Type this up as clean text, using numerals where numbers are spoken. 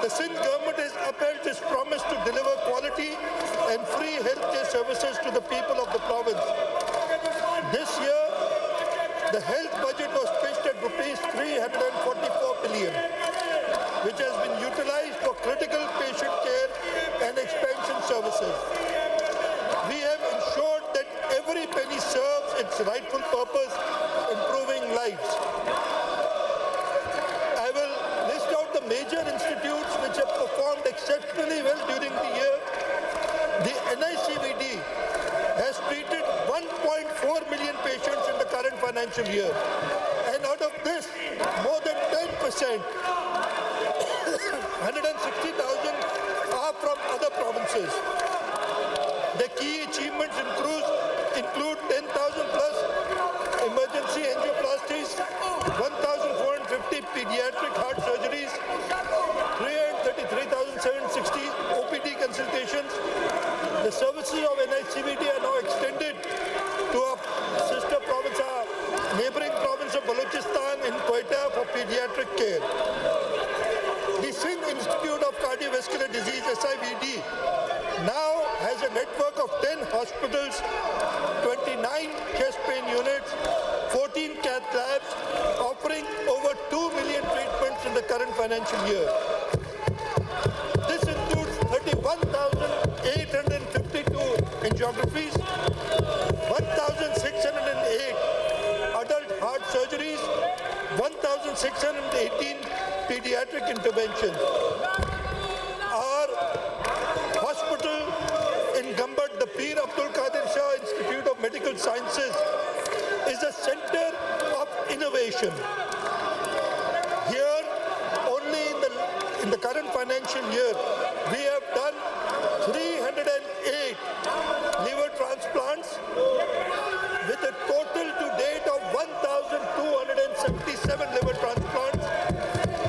The Sindh government has upheld its promise to deliver quality and free healthcare services to the people of the province. This year, the health budget was pitched at rupees 344 billion, which has been utilized for critical patient care and expansion services. We have ensured that every penny serves its rightful purpose, improving lives. I will list out the major institutes which have performed exceptionally well during the year. The NICVD has treated 1.4 million patients in the current financial year, and out of this, more than 10%, 160,000 are from other provinces. The key achievements include 10,000 plus emergency angioplasties, 1,450 pediatric heart surgeries, 333,760 OPD consultations. The services of NICVD are now extended to our sister province, our neighboring province of Balochistan in Quetta for pediatric care. The Sindh Institute of Cardiovascular Disease, SIVD, now has a network of 10 hospitals, 29 chest pain units, 14 cath labs, offering over 2 million treatments in the current financial year. This includes 31,852 angiographies, 1,608 adult heart surgeries, 1,618 pediatric interventions. Our hospital in Gambad, the Peer Abdul Qadir Shah Institute of Medical Sciences, is a center of innovation. Here, only in the current financial year, we have done